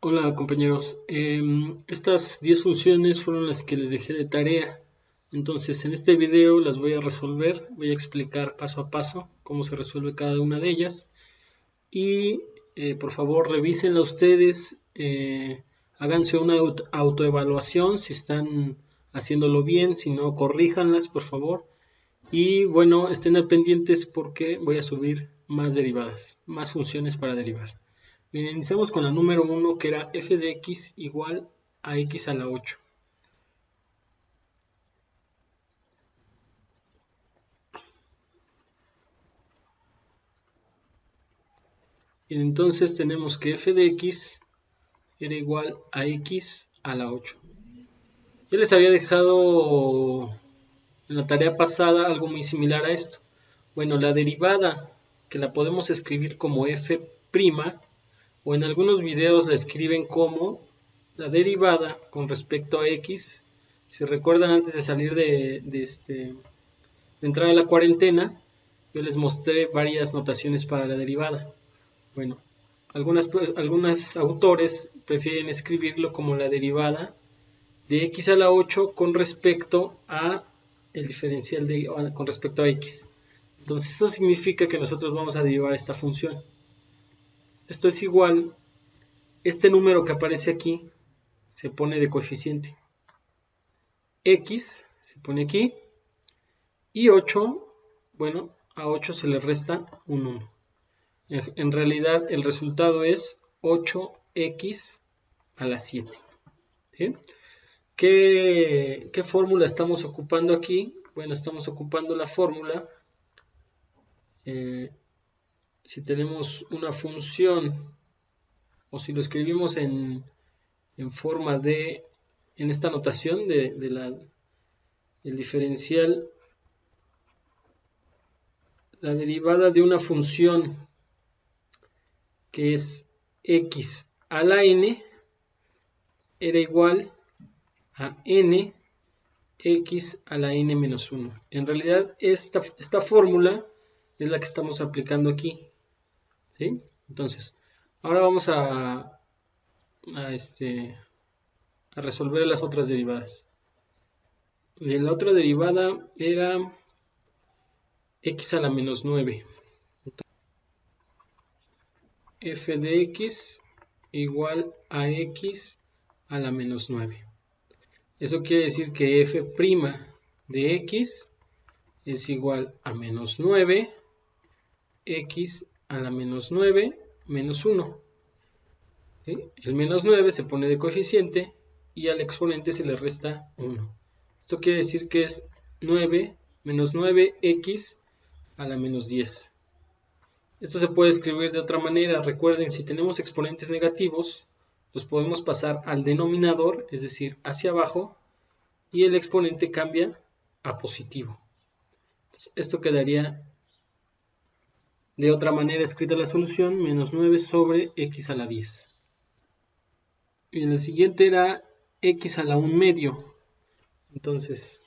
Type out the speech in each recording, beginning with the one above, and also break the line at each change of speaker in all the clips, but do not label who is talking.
Hola compañeros, estas 10 funciones fueron las que les dejé de tarea. Entonces en este video las voy a resolver, voy a explicar paso a paso cómo se resuelve cada una de ellas. Y por favor revísenla ustedes, háganse una autoevaluación si están haciéndolo bien, si no corríjanlas por favor. Y bueno, estén al pendientes porque voy a subir más derivadas, más funciones para derivar. Bien, iniciamos con la número 1 que era f de x igual a x a la 8. Y entonces tenemos que f de x era igual a x a la 8. Yo les había dejado en la tarea pasada algo muy similar a esto. Bueno, la derivada, que la podemos escribir como f', o en algunos videos la escriben como la derivada con respecto a x. Si recuerdan, antes de salir de entrar a la cuarentena, yo les mostré varias notaciones para la derivada. Bueno, algunos autores prefieren escribirlo como la derivada de x a la 8 con respecto a el diferencial con respecto a x. Entonces eso significa que nosotros vamos a derivar esta función. Esto es igual, este número que aparece aquí se pone de coeficiente. X se pone aquí y 8, bueno, a 8 se le resta un 1. En realidad el resultado es 8x a la 7. ¿Sí? ¿Qué fórmula estamos ocupando aquí? Bueno, estamos ocupando la fórmula. Si tenemos una función, o si lo escribimos en forma de, en esta notación del diferencial, la derivada de una función que es x a la n era igual a n x a la n menos 1. En realidad esta fórmula es la que estamos aplicando aquí. ¿Sí? Entonces, ahora vamos a resolver las otras derivadas. Y la otra derivada era x a la menos 9. F de x igual a x a la menos 9. Eso quiere decir que f' de x es igual a menos 9, x a la menos 9 menos 1. ¿Sí? El menos 9 se pone de coeficiente y al exponente se le resta 1. Esto quiere decir que es 9 menos 9x a la menos 10. Esto se puede escribir de otra manera. Recuerden, si tenemos exponentes negativos, los podemos pasar al denominador, es decir, hacia abajo, y el exponente cambia a positivo. Entonces, esto quedaría de otra manera escrita la solución, menos 9 sobre x a la 10. Y el siguiente era x a la 1 medio. Entonces,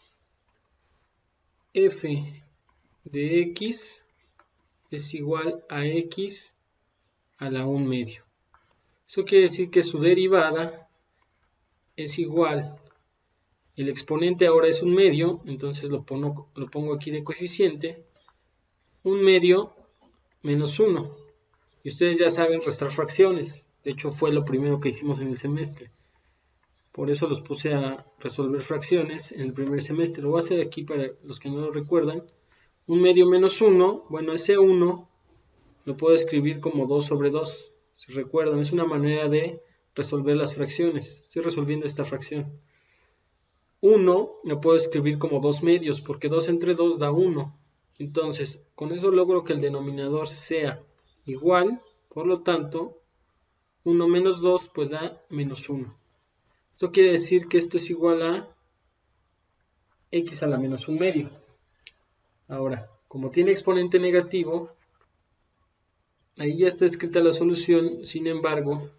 f de x es igual a x a la 1 medio. Eso quiere decir que su derivada es igual, el exponente ahora es un medio, entonces lo pongo aquí de coeficiente, un medio menos 1. Y ustedes ya saben restar fracciones, de hecho fue lo primero que hicimos en el semestre. Por eso los puse a resolver fracciones en el primer semestre. Lo voy a hacer aquí para los que no lo recuerdan. Un medio menos 1, bueno, ese 1 lo puedo escribir como 2 sobre 2. Si recuerdan, es una manera de resolver las fracciones. Estoy resolviendo esta fracción. 1 lo puedo escribir como 2 medios, porque 2 entre 2 da 1. Entonces, con eso logro que el denominador sea igual, por lo tanto, 1 menos 2 pues da menos 1. Esto quiere decir que esto es igual a x a la menos 1 medio. Ahora, como tiene exponente negativo, ahí ya está escrita la solución, sin embargo,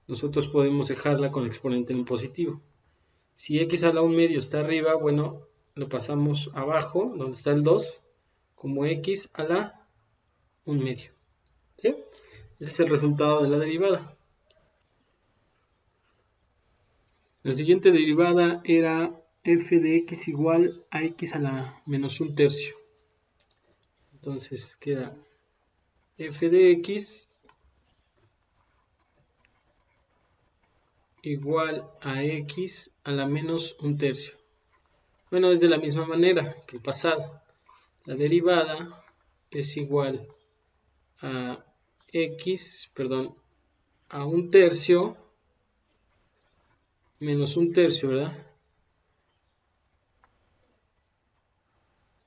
nosotros podemos dejarla con exponente en positivo. Si x a la 1 medio está arriba, bueno, lo pasamos abajo, donde está el 2, como x a la 1 medio. ¿Sí? Ese es el resultado de la derivada. La siguiente derivada era f de x igual a x a la menos un tercio. Entonces queda f de x igual a x a la menos un tercio. Bueno, es de la misma manera que el pasado. La derivada es igual a x, perdón, a un tercio menos un tercio, ¿verdad?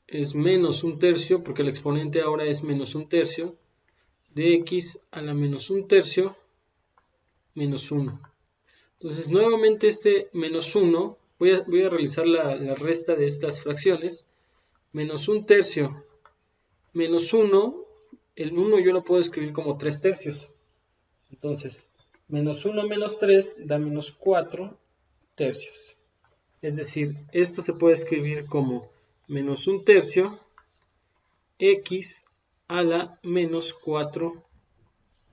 Es menos un tercio porque el exponente ahora es menos un tercio de x a la menos un tercio menos 1. Entonces nuevamente este menos 1, voy a realizar la resta de estas fracciones. Menos un tercio menos 1, el 1 yo lo puedo escribir como 3 tercios. Entonces, menos 1 menos 3 da menos 4 tercios. Es decir, esto se puede escribir como menos un tercio x a la menos 4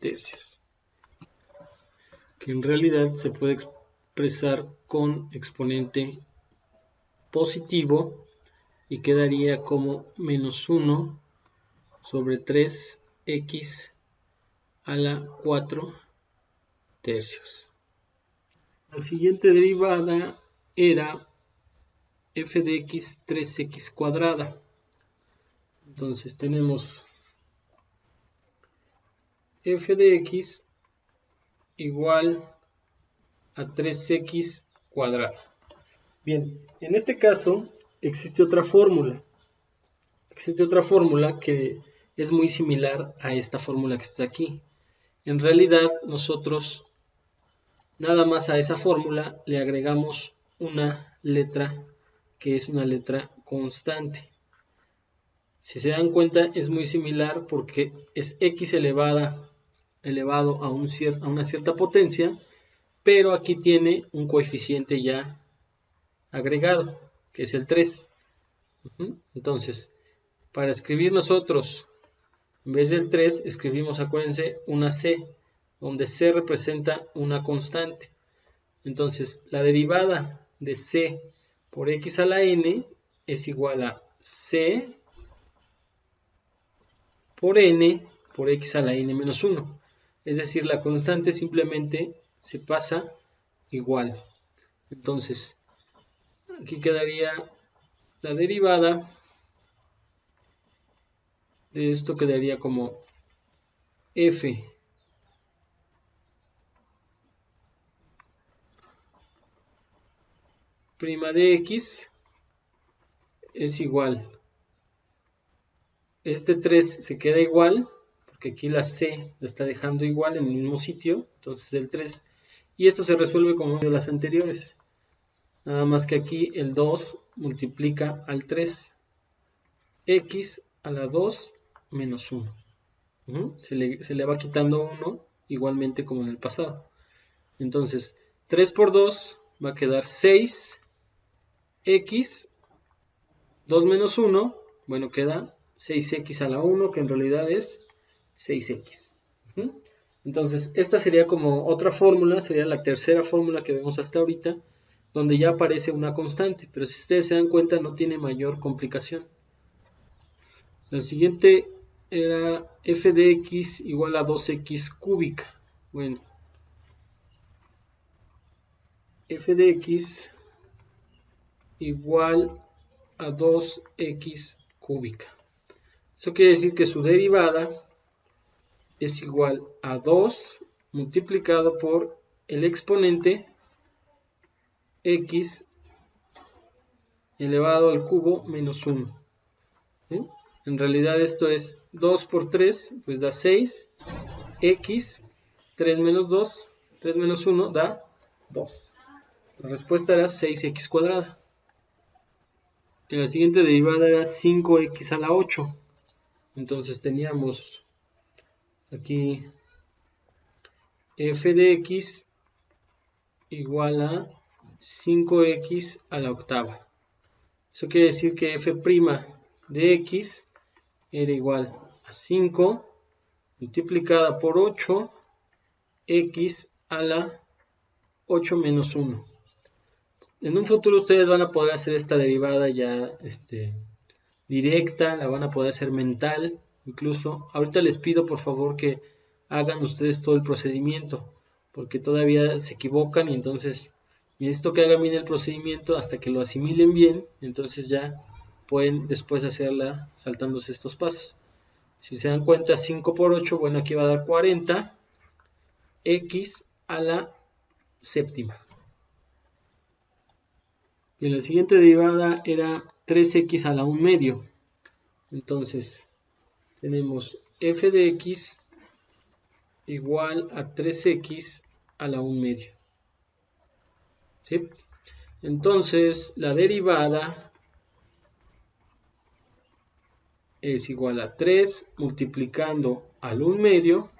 tercios. Que en realidad se puede expresar con exponente positivo y quedaría como menos 1 sobre 3x a la 4 tercios. La siguiente derivada era f de x 3x cuadrada. Entonces tenemos f de x igual a 3x cuadrada. Bien, en este caso existe otra fórmula. Existe otra fórmula que es muy similar a esta fórmula que está aquí. En realidad nosotros nada más a esa fórmula le agregamos una letra que es una letra constante. Si se dan cuenta es muy similar porque es x elevado a una cierta potencia, pero aquí tiene un coeficiente ya agregado, que es el 3. Entonces, para escribir nosotros, en vez del 3, escribimos, acuérdense, una c, donde c representa una constante. Entonces, la derivada de c por x a la n es igual a c por n por x a la n menos 1. Es decir, la constante simplemente se pasa igual. Entonces, aquí quedaría la derivada de esto, quedaría como f prima de x es igual. Este 3 se queda igual, porque aquí la c la está dejando igual en el mismo sitio, entonces el 3. Y esto se resuelve como de las anteriores. Nada más que aquí el 2 multiplica al 3. X a la 2 menos 1. Se le va quitando 1 igualmente como en el pasado. Entonces 3 por 2 va a quedar 6. X 2 menos 1, bueno, queda 6x a la 1, que en realidad es 6x. Entonces, esta sería como otra fórmula, sería la tercera fórmula que vemos hasta ahorita, donde ya aparece una constante, pero si ustedes se dan cuenta no tiene mayor complicación. La siguiente era f de x igual a 2x cúbica. Bueno, f de x igual a 2x cúbica. Eso quiere decir que su derivada es igual a 2 multiplicado por el exponente x elevado al cubo menos 1. ¿Sí? En realidad esto es 2 por 3, pues da 6. X, 3 menos 2, 3 menos 1 da 2. La respuesta era 6x cuadrada. Y la siguiente derivada era 5x a la 8. Entonces teníamos aquí f de x igual a 5x a la octava. Eso quiere decir que f' de x era igual a 5 multiplicada por 8 x a la 8 menos 1. En un futuro ustedes van a poder hacer esta derivada ya directa, la van a poder hacer mental, incluso. Ahorita les pido por favor que hagan ustedes todo el procedimiento, porque todavía se equivocan y entonces necesito que hagan bien el procedimiento hasta que lo asimilen bien, entonces ya pueden después hacerla saltándose estos pasos. Si se dan cuenta, 5 por 8, bueno, aquí va a dar 40, x a la séptima. Y la siguiente derivada era 3x a la 1 medio. Entonces, tenemos f de x igual a 3x a la 1 medio. ¿Sí? Entonces, la derivada es igual a 3 multiplicando al 1 medio,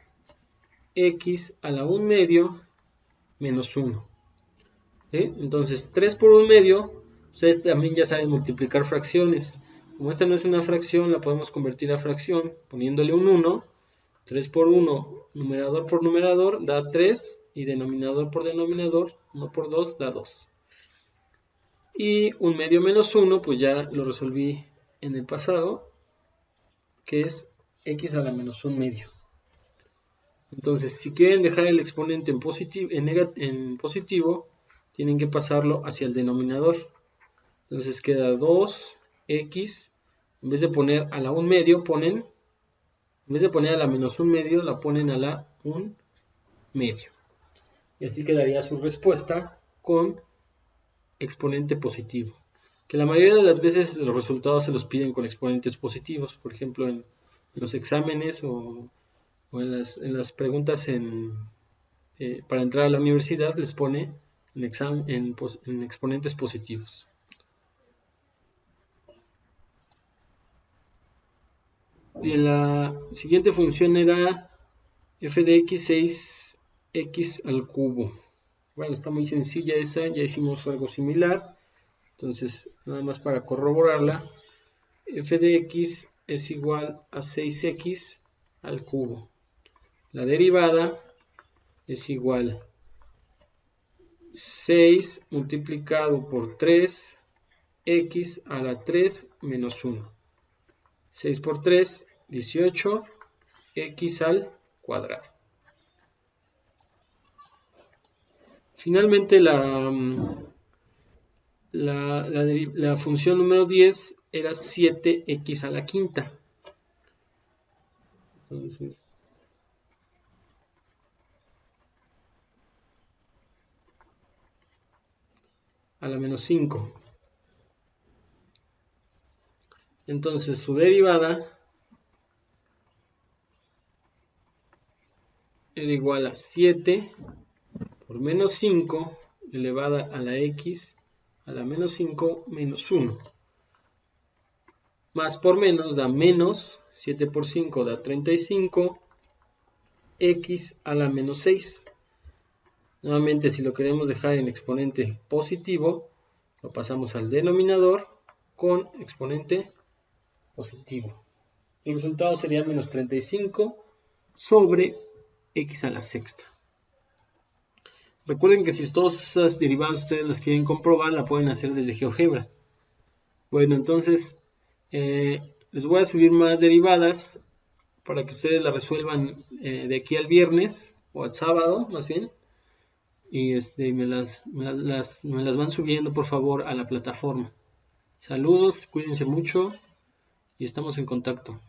x a la 1 medio menos 1. ¿Sí? Entonces 3 por 1 medio, ustedes también ya saben multiplicar fracciones. Como esta no es una fracción, la podemos convertir a fracción poniéndole un 1. 3 por 1, numerador por numerador da 3 y denominador por denominador, 1 por 2 da 2. Y 1 medio menos 1, pues ya lo resolví en el pasado, que es x a la menos 1 medio. Entonces, si quieren dejar el exponente en positivo, tienen que pasarlo hacia el denominador. Entonces queda 2x, en vez de poner a la 1 medio, en vez de poner a la menos 1 medio, la ponen a la 1 medio. Y así quedaría su respuesta con exponente positivo. Que la mayoría de las veces los resultados se los piden con exponentes positivos. Por ejemplo, en los exámenes o en las preguntas para entrar a la universidad les pone en exponentes positivos. Y la siguiente función era f de x 6x al cubo. Bueno, está muy sencilla esa, ya hicimos algo similar. Entonces, nada más para corroborarla, f de x es igual a 6x al cubo. La derivada es igual a 6 multiplicado por 3x a la 3 menos 1. 6 por 3, 18, x al cuadrado. Finalmente la función número 10 era 7x a la quinta. Entonces, a la menos 5. Entonces su derivada era igual a 7 por menos 5 elevada a la x a la menos 5 menos 1. Más por menos da menos, 7 por 5 da 35, x a la menos 6. Nuevamente, si lo queremos dejar en exponente positivo, lo pasamos al denominador con exponente positivo. El resultado sería menos 35 sobre x a la sexta. Recuerden que si todas esas derivadas ustedes las quieren comprobar, la pueden hacer desde GeoGebra. Bueno, entonces les voy a subir más derivadas para que ustedes las resuelvan de aquí al viernes o al sábado más bien. Y me las van subiendo por favor a la plataforma. Saludos, cuídense mucho y estamos en contacto.